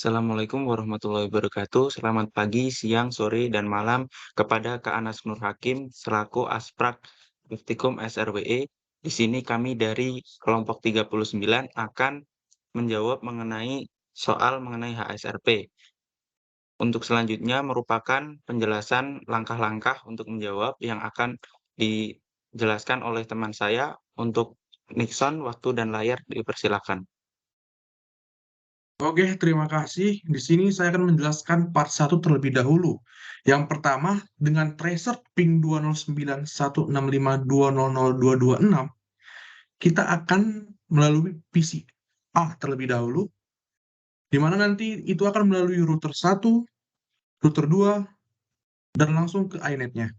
Assalamualaikum warahmatullahi wabarakatuh. Selamat pagi, siang, sore, dan malam kepada Kak Anas Nur Hakim selaku Asprak Praktikum SRWE. Di sini kami dari kelompok 39 akan menjawab mengenai soal mengenai HSRP. Untuk selanjutnya merupakan penjelasan langkah-langkah untuk menjawab yang akan dijelaskan oleh teman saya. Untuk Nixon, waktu dan layar dipersilakan. Oke, terima kasih. Di sini saya akan menjelaskan part 1 terlebih dahulu. Yang pertama, dengan tracer ping 209.165.200.226, kita akan melalui PCA terlebih dahulu, di mana nanti itu akan melalui router 1, router 2, dan langsung ke iNet-nya.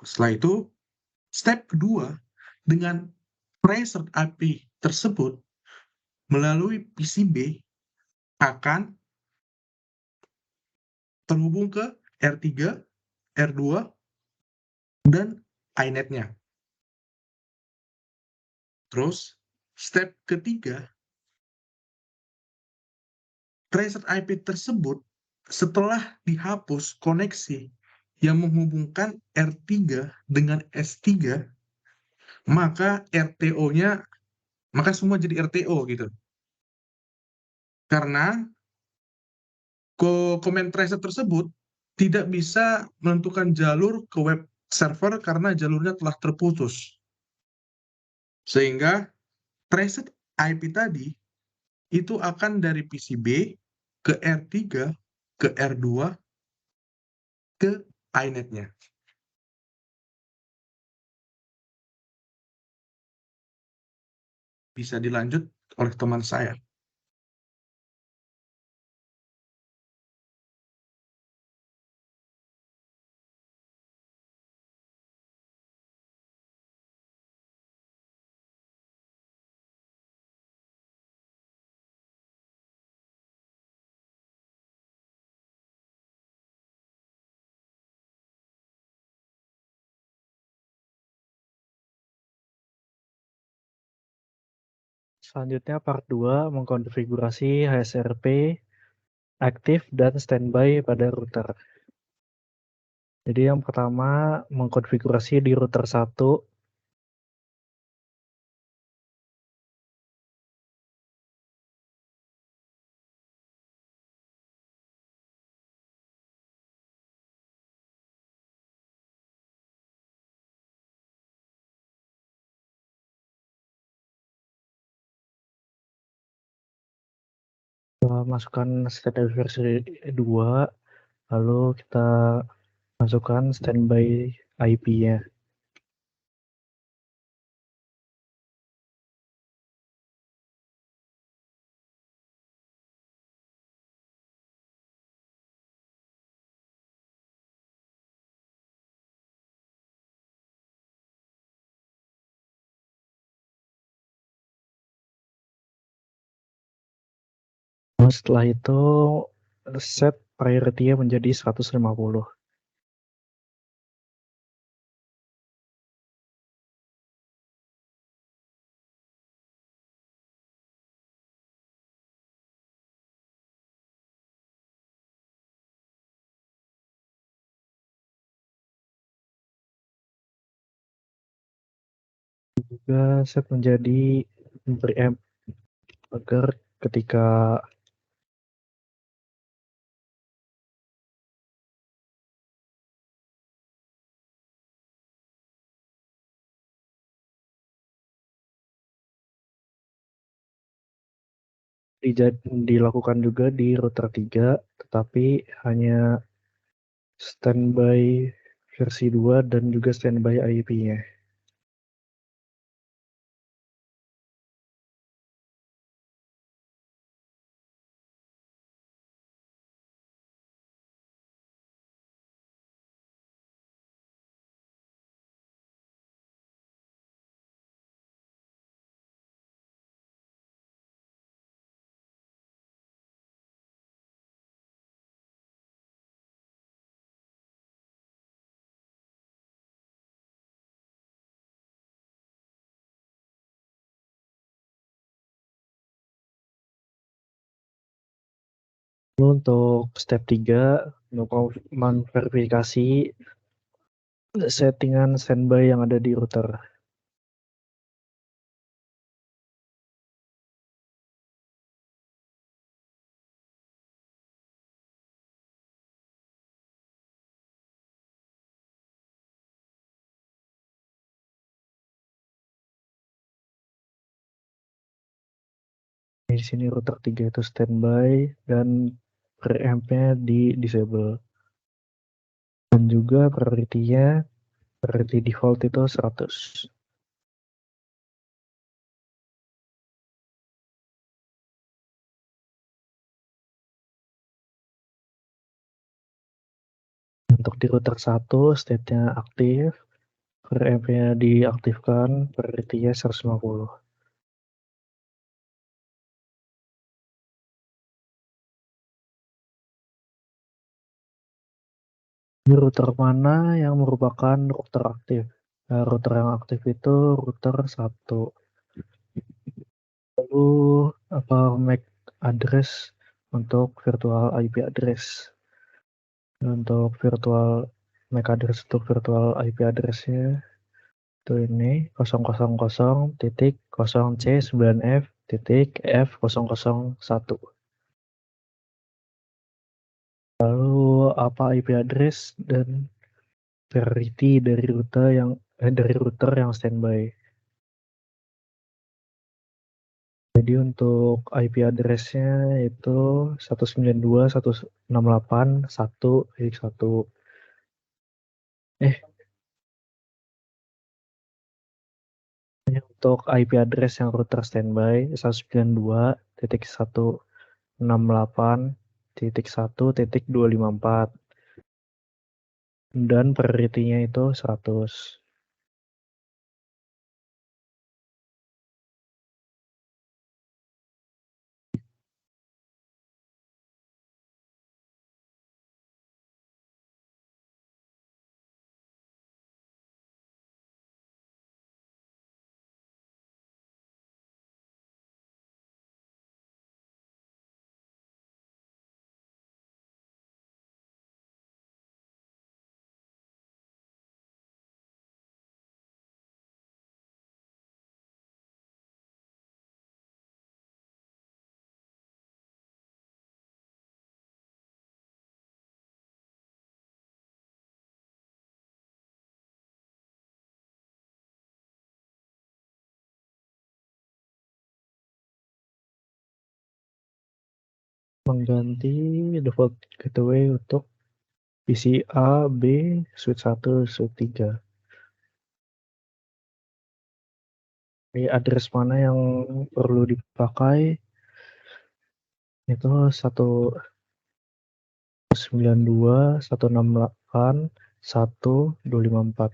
Setelah itu, step kedua, dengan tracer IP tersebut melalui PCB akan terhubung ke R3, R2, dan iNet-nya. Terus, step ketiga, tracer IP tersebut setelah dihapus koneksi yang menghubungkan R3 dengan S3, maka RTO-nya, maka semua jadi RTO gitu. Karena comment tracer tersebut tidak bisa menentukan jalur ke web server karena jalurnya telah terputus. Sehingga tracer IP tadi itu akan dari PCB ke R3, ke R2, ke iNet-nya. Bisa dilanjut oleh teman saya. Selanjutnya part 2 mengkonfigurasi HSRP aktif dan standby pada router. Jadi yang pertama mengkonfigurasi di router 1. Masukkan standby versi 2, lalu kita masukkan standby IP-nya. Setelah itu set priority-nya menjadi 150. Juga set menjadi preamp agar ketika dilakukan juga di router 3, tetapi hanya standby versi 2 dan juga standby IP-nya. Untuk step 3, untuk memverifikasi settingan standby yang ada di router. Di sini router 3 itu standby dan preamp-nya di disable. Dan juga priority default itu 100. Untuk di router 1 state-nya aktif, preamp-nya diaktifkan, priority-nya 150. Di router mana yang merupakan router aktif? Router yang aktif itu router 1. Lalu MAC address untuk virtual IP address. Untuk MAC address untuk virtual IP address-nya itu ini 000.0C9F.F001. Lalu apa IP address dan priority dari router yang standby. Jadi untuk IP address-nya itu 192.168.1.1. Untuk IP address yang router standby 192.168.1.254 dan priority-nya itu 100. Mengganti default gateway untuk PC A, B, switch 1, switch 3. Di address mana yang perlu dipakai? Itu 192.168.1.254.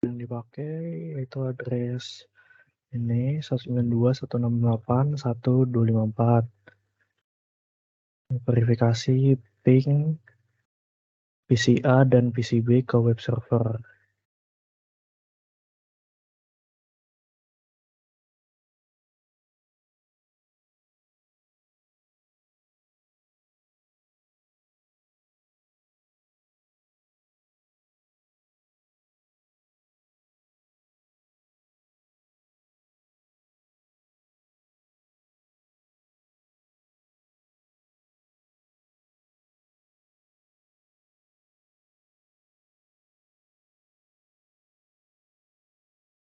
Yang dipakai itu address ini 192.168.1.254. Verifikasi ping PCA dan PCB ke web server.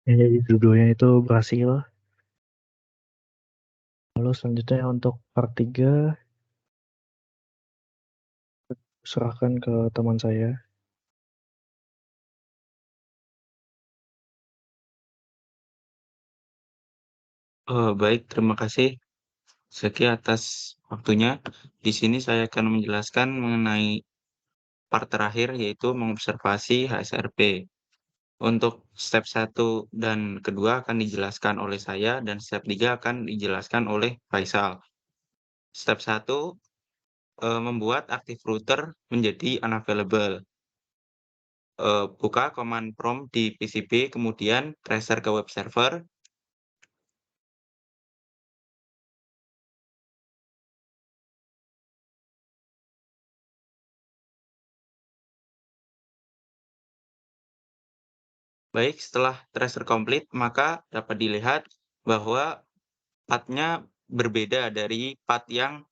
Jadi judulnya itu berhasil. Lalu selanjutnya untuk part 3 serahkan ke teman saya. Baik, terima kasih Zaki atas waktunya. Di sini saya akan menjelaskan mengenai part terakhir yaitu mengobservasi HSRP. Untuk step 1 dan kedua akan dijelaskan oleh saya dan step 3 akan dijelaskan oleh Faisal. Step 1, membuat active router menjadi unavailable. Buka command prompt di PCB, kemudian tracer ke web server. Baik, setelah tracer komplit, maka dapat dilihat bahwa path-nya berbeda dari path yang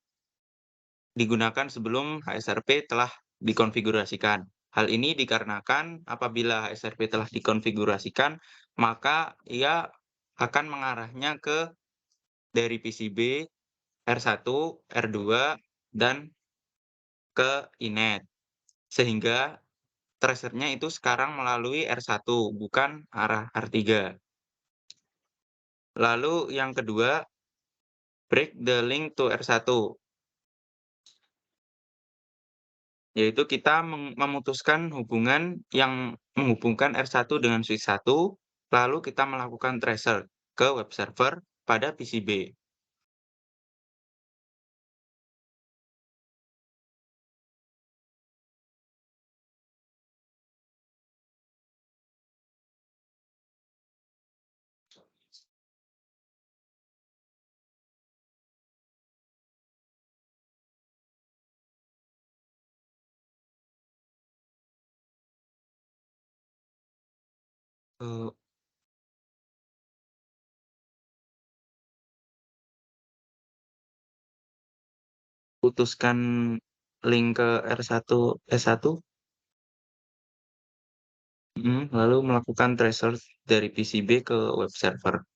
digunakan sebelum HSRP telah dikonfigurasikan. Hal ini dikarenakan apabila HSRP telah dikonfigurasikan, maka ia akan mengarahnya dari PCB R1, R2, dan ke inet. Sehingga tracernya itu sekarang melalui R1, bukan arah R3. Lalu yang kedua, break the link to R1. Yaitu kita memutuskan hubungan yang menghubungkan R1 dengan switch 1, lalu kita melakukan tracer ke web server pada PCB. Eh, Putuskan link ke R1 S1, lalu melakukan tracer dari PCB ke web server.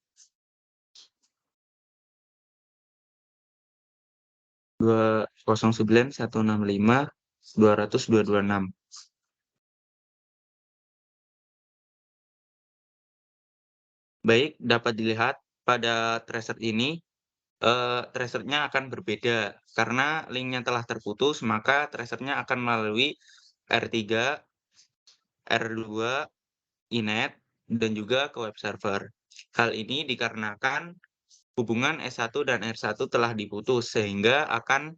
209.165.200.226. Baik, dapat dilihat pada tracer ini, tracernya akan berbeda. Karena linknya telah terputus, maka tracernya akan melalui R3, R2, inet, dan juga ke web server. Hal ini dikarenakan hubungan S1 dan R1 telah diputus, sehingga akan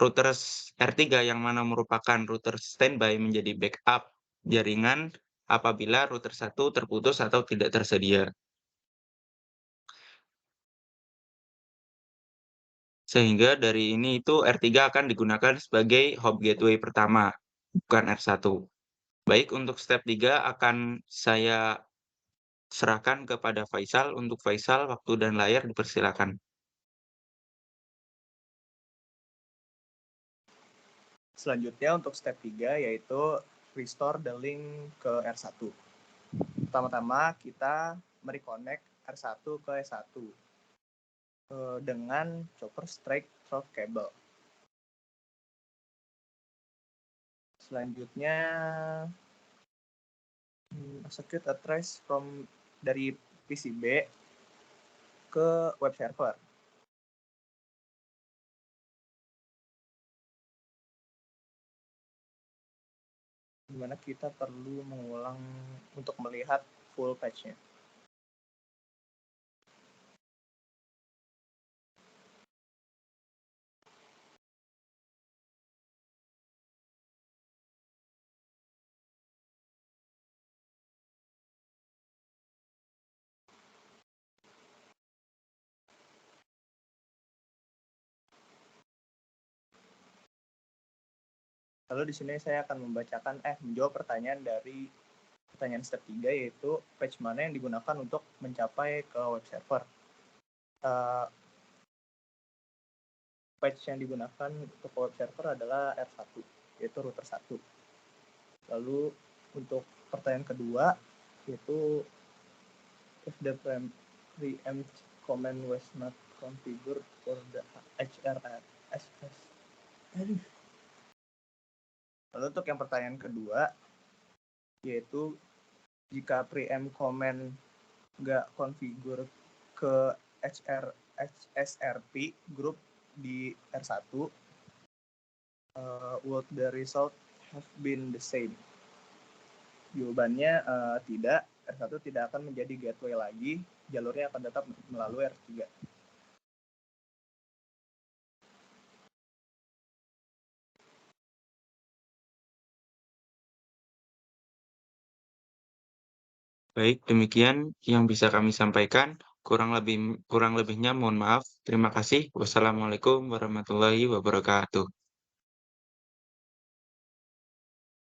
router R3 yang mana merupakan router standby menjadi backup jaringan apabila router 1 terputus atau tidak tersedia. Sehingga dari ini itu R3 akan digunakan sebagai hop gateway pertama, bukan R1. Baik, untuk step 3 akan saya serahkan kepada Faisal. Untuk Faisal, waktu dan layar dipersilakan. Selanjutnya untuk step 3 yaitu restore the link ke R1. Pertama-tama kita mereconnect R1 ke S1 dengan chopper straight through cable. Selanjutnya execute a trace dari PCB ke web server. Dimana kita perlu mengulang untuk melihat full patch-nya. Lalu di sini saya akan menjawab pertanyaan step 3 yaitu patch mana yang digunakan untuk mencapai ke web server. Patch yang digunakan untuk web server adalah R1 yaitu router 1. Lalu untuk pertanyaan kedua yaitu if the preempt command was not configured for the HRSS. Aduh. Lalu untuk yang pertanyaan kedua, yaitu jika preempt command nggak configure ke SRP group di R1, would the result have been the same? Jawabannya tidak. R1 tidak akan menjadi gateway lagi, jalurnya akan tetap melalui R3. Baik, demikian yang bisa kami sampaikan. Kurang lebihnya mohon maaf. Terima kasih. Wassalamualaikum warahmatullahi wabarakatuh.